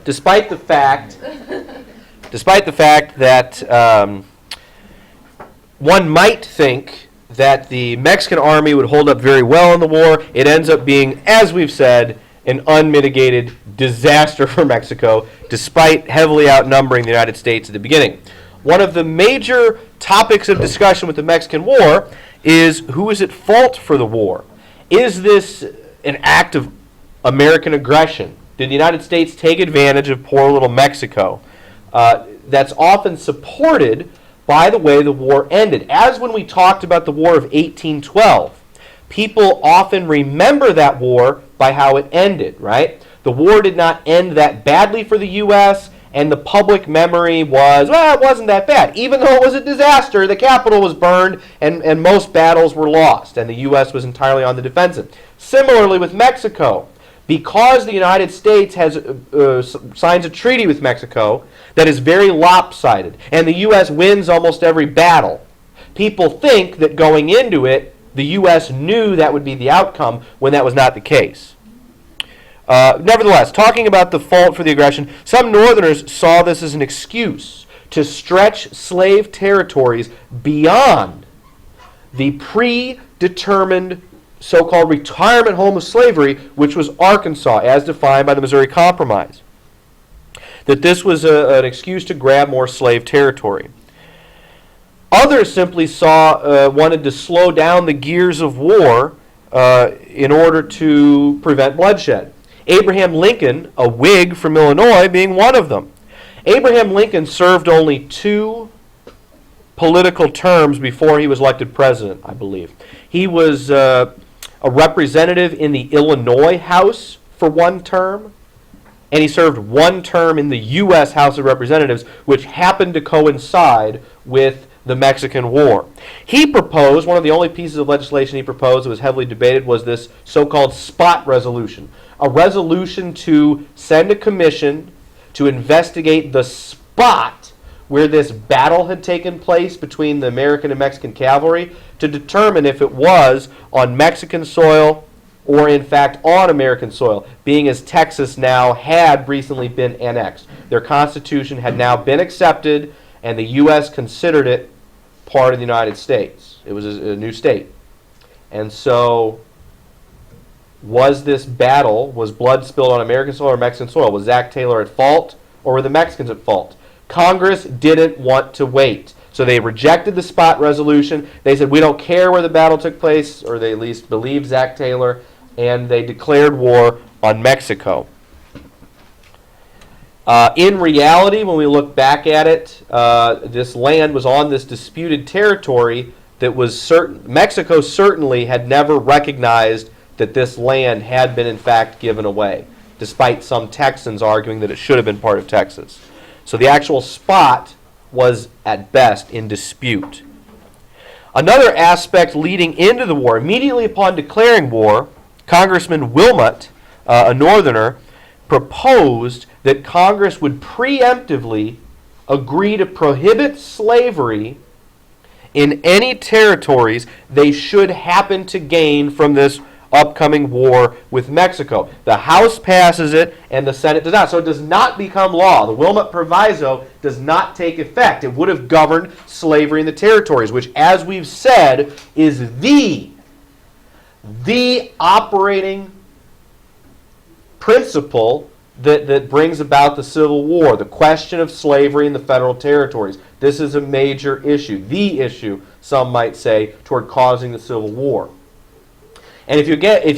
despite the fact that one might think that the Mexican army would hold up very well in the war, it ends up being, as we've said, an unmitigated disaster for Mexico, despite heavily outnumbering the United States at the beginning. One of the major topics of discussion with the Mexican War is who is at fault for the war. Is this an act of American aggression? Did the United States take advantage of poor little Mexico? That's often supported by the way the war ended. As when we talked about the War of 1812, people often remember that war by how it ended, right? The war did not end that badly for the U.S., and the public memory was, well, it wasn't that bad. Even though it was a disaster, the Capitol was burned, and most battles were lost, and the U.S. was entirely on the defensive. Similarly with Mexico, because the United States has signs a treaty with Mexico that is very lopsided, and the U.S. wins almost every battle, people think that going into it, the U.S. knew that would be the outcome when that was not the case. Nevertheless, talking about the fault for the aggression, some Northerners saw this as an excuse to stretch slave territories beyond the predetermined so-called retirement home of slavery, which was Arkansas, as defined by the Missouri Compromise. That this was an excuse to grab more slave territory. Others simply wanted to slow down the gears of war in order to prevent bloodshed. Abraham Lincoln, a Whig from Illinois, being one of them. Abraham Lincoln served only 2 political terms before he was elected president, I believe. He was a representative in the Illinois House for 1 term, and he served 1 term in the U.S. House of Representatives, which happened to coincide with the Mexican War. He proposed, one of the only pieces of legislation he proposed that was heavily debated was this so-called spot resolution. A resolution to send a commission to investigate the spot where this battle had taken place between the American and Mexican cavalry to determine if it was on Mexican soil or in fact on American soil, being as Texas now had recently been annexed. Their constitution had now been accepted, and the U.S. considered it part of the United States. It was a new state. And so, was this battle, was blood spilled on American soil or Mexican soil? Was Zach Taylor at fault, or were the Mexicans at fault? Congress didn't want to wait. So they rejected the spot resolution. They said, we don't care where the battle took place, or they at least believed Zach Taylor, and they declared war on Mexico. In reality, when we look back at it, this land was on this disputed territory that was certain. Mexico certainly had never recognized that this land had been in fact given away, despite some Texans arguing that it should have been part of Texas. So the actual spot was at best in dispute. Another aspect leading into the war, immediately upon declaring war, Congressman Wilmot, a Northerner, proposed that Congress would preemptively agree to prohibit slavery in any territories they should happen to gain from this upcoming war with Mexico. The House passes it and the Senate does not. So it does not become law. The Wilmot Proviso does not take effect. It would have governed slavery in the territories, which, as we've said, is the operating principle that brings about the Civil War, the question of slavery in the federal territories. This is a major issue, the issue, some might say, toward causing the Civil War. And if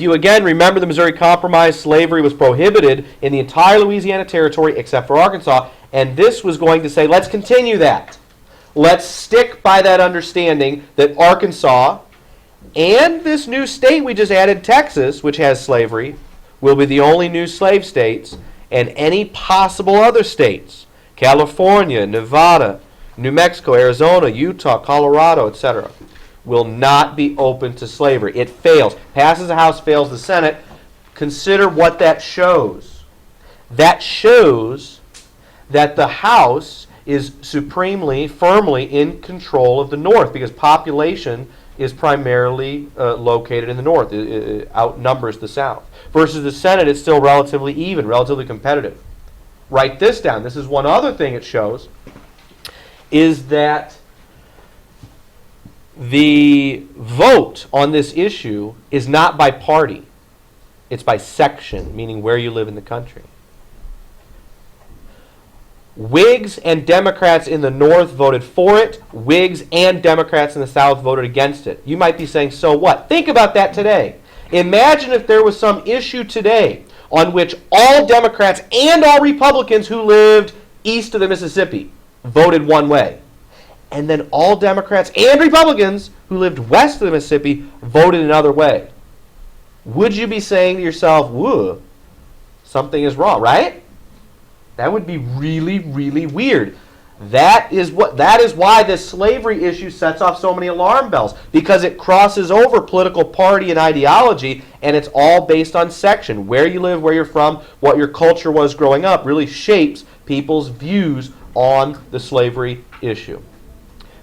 you again remember the Missouri Compromise, slavery was prohibited in the entire Louisiana Territory except for Arkansas, and this was going to say, let's continue that. Let's stick by that understanding that Arkansas and this new state we just added, Texas, which has slavery, will be the only new slave states, and any possible other states, California, Nevada, New Mexico, Arizona, Utah, Colorado, etc., will not be open to slavery. It fails. Passes the House, fails the Senate. Consider what that shows. That shows that the House is supremely, firmly in control of the North, because population is primarily located in the North. It outnumbers the South. Versus the Senate, it's still relatively even, relatively competitive. write this down. This is one other thing it shows, is that the vote on this issue is not by party. It's by section, meaning where you live in the country. Whigs and Democrats in the North voted for it. Whigs and Democrats in the South voted against it. You might be saying, so what? Think about that today. Imagine if there was some issue today on which all Democrats and all Republicans who lived east of the Mississippi voted one way. And then all Democrats and Republicans who lived west of the Mississippi voted another way. Would you be saying to yourself, whoa, something is wrong, right? That would be really, really weird. That is why this slavery issue sets off so many alarm bells, because it crosses over political party and ideology, and it's all based on section. Where you live, where you're from, what your culture was growing up really shapes people's views on the slavery issue.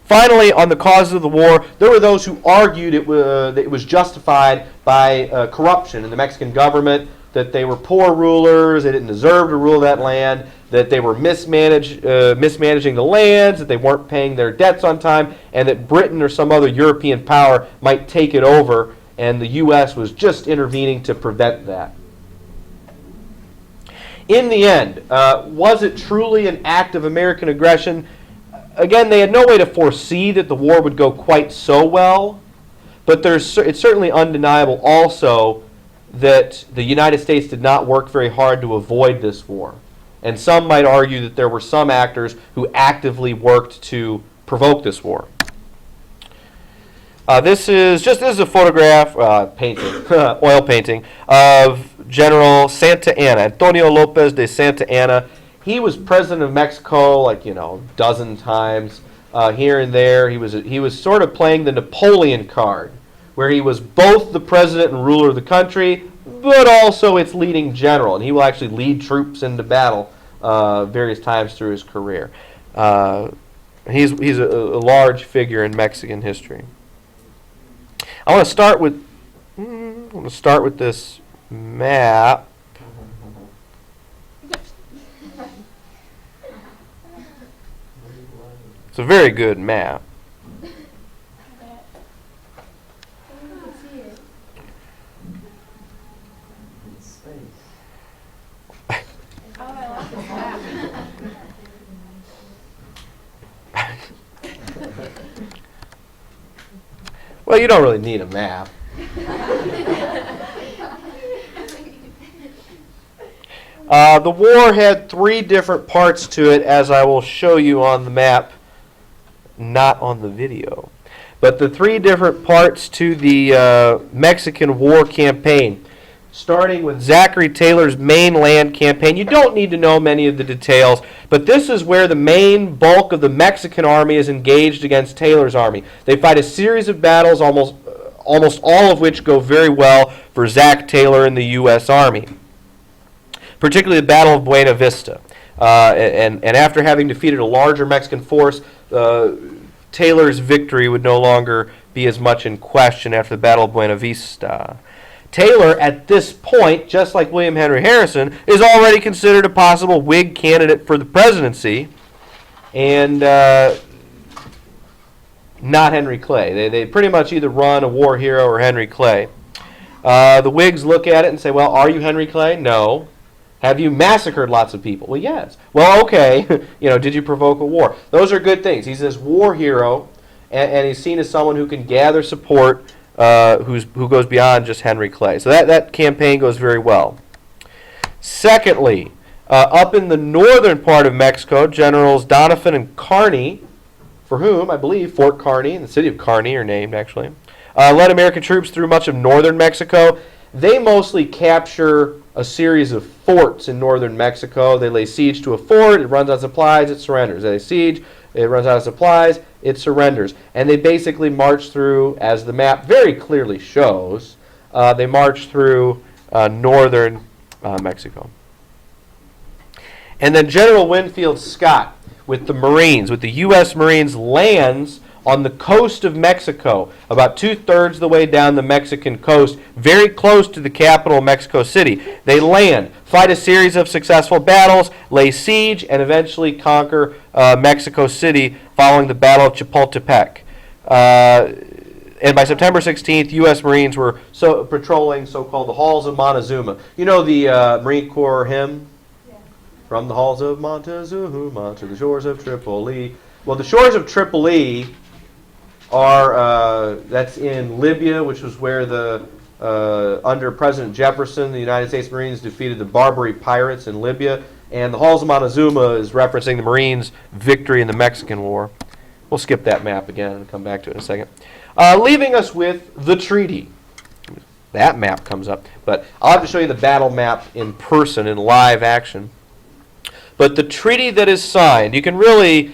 Finally, on the causes of the war, there were those who argued it was justified by corruption in the Mexican government, that they were poor rulers, they didn't deserve to rule that land, that they were mismanaging the lands, that they weren't paying their debts on time, and that Britain or some other European power might take it over, and the U.S. was just intervening to prevent that. In the end, was it truly an act of American aggression? Again, they had no way to foresee that the war would go quite so well, but it's certainly undeniable also that the United States did not work very hard to avoid this war. And some might argue that there were some actors who actively worked to provoke this war. This is a photograph, painting, oil painting, of General Santa Anna, Antonio Lopez de Santa Anna. He was president of Mexico, a dozen times here and there. He was sort of playing the Napoleon card, where he was both the president and ruler of the country, but also its leading general. And he will actually lead troops into battle various times through his career. He's a large figure in Mexican history. I want to start with this map. It's a very good map. Well, you don't really need a map. The war had 3 different parts to it, as I will show you on the map, not on the video. But the 3 different parts to the Mexican War campaign, starting with Zachary Taylor's main land campaign. You don't need to know many of the details, but this is where the main bulk of the Mexican army is engaged against Taylor's army. They fight a series of battles, almost all of which go very well for Zach Taylor and the U.S. Army, particularly the Battle of Buena Vista. And after having defeated a larger Mexican force, Taylor's victory would no longer be as much in question after the Battle of Buena Vista. Taylor, at this point, just like William Henry Harrison, is already considered a possible Whig candidate for the presidency, and not Henry Clay. They pretty much either run a war hero or Henry Clay. The Whigs look at it and say, well, are you Henry Clay? No. Have you massacred lots of people? Well, yes. Well, okay. Did you provoke a war? Those are good things. He's this war hero, and he's seen as someone who can gather support, who goes beyond just Henry Clay. So that campaign goes very well. Secondly, up in the northern part of Mexico, Generals Doniphan and Kearny, for whom I believe Fort Kearny and the city of Kearny are named actually, led American troops through much of northern Mexico. They mostly capture a series of forts in northern Mexico. They lay siege to a fort, it runs out of supplies, it surrenders. They lay siege, it runs out of supplies, it surrenders. And they basically march through, as the map very clearly shows, they march through northern Mexico. And then General Winfield Scott with the Marines, with the U.S. Marines, lands on the coast of Mexico, about 2/3 of the way down the Mexican coast, very close to the capital, Mexico City. They land, fight a series of successful battles, lay siege, and eventually conquer Mexico City following the Battle of Chapultepec. And by September 16th, U.S. Marines were patrolling so-called the halls of Montezuma. You know the Marine Corps hymn? Yeah. From the halls of Montezuma to the shores of Tripoli. Well, the shores of Tripoli are, that's in Libya, which was where under President Jefferson, the United States Marines defeated the Barbary pirates in Libya. And the halls of Montezuma is referencing the Marines' victory in the Mexican War. We'll skip that map again and come back to it in a second. Leaving us with the treaty. That map comes up, but I'll have to show you the battle map in person, in live action. But the treaty that is signed, you can really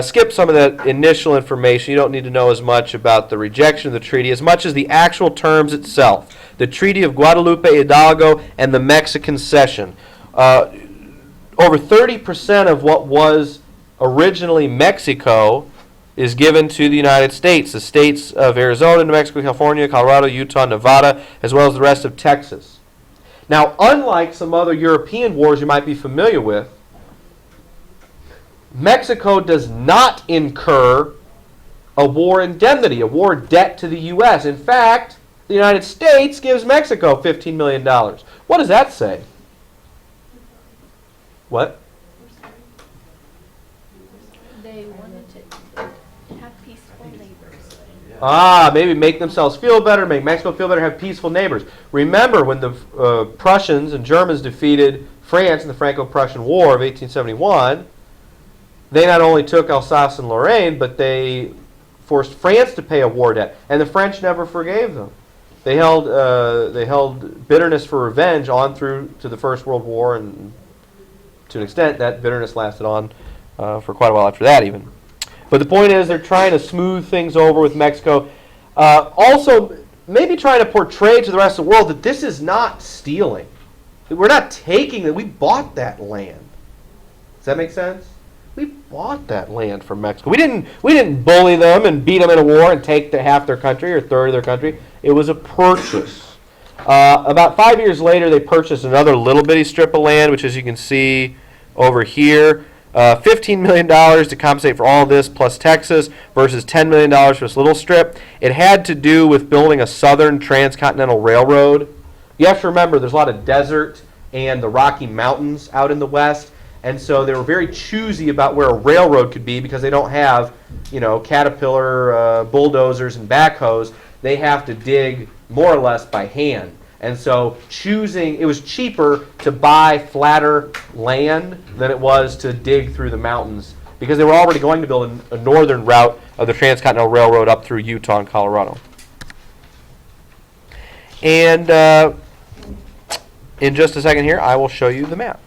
skip some of that initial information. You don't need to know as much about the rejection of the treaty as much as the actual terms itself. The Treaty of Guadalupe, Hidalgo, and the Mexican Cession. Over 30% of what was originally Mexico is given to the United States, the states of Arizona, New Mexico, California, Colorado, Utah, Nevada, as well as the rest of Texas. Now, unlike some other European wars you might be familiar with, Mexico does not incur a war indemnity, a war debt to the U.S. In fact, the United States gives Mexico $15 million. What does that say? What? They wanted to have peaceful neighbors. Maybe make themselves feel better, make Mexico feel better, have peaceful neighbors. Remember when the Prussians and Germans defeated France in the Franco-Prussian War of 1871, they not only took Alsace and Lorraine, but they forced France to pay a war debt, and the French never forgave them. They held bitterness for revenge on through to the First World War, and to an extent, that bitterness lasted on for quite a while after that even. But the point is, they're trying to smooth things over with Mexico. Also, maybe trying to portray to the rest of the world that this is not stealing. We're not taking it. We bought that land. Does that make sense? We bought that land from Mexico. We didn't bully them and beat them in a war and take half their country or a third of their country. It was a purchase. About 5 years later, they purchased another little bitty strip of land, which, as you can see over here, $15 million to compensate for all of this, plus Texas, versus $10 million for this little strip. It had to do with building a southern transcontinental railroad. You have to remember, there's a lot of desert and the Rocky Mountains out in the west, and so they were very choosy about where a railroad could be because they don't have, Caterpillar bulldozers and backhoes. They have to dig more or less by hand. And so it was cheaper to buy flatter land than it was to dig through the mountains because they were already going to build a northern route of the Transcontinental Railroad up through Utah and Colorado. And in just a second here, I will show you the map.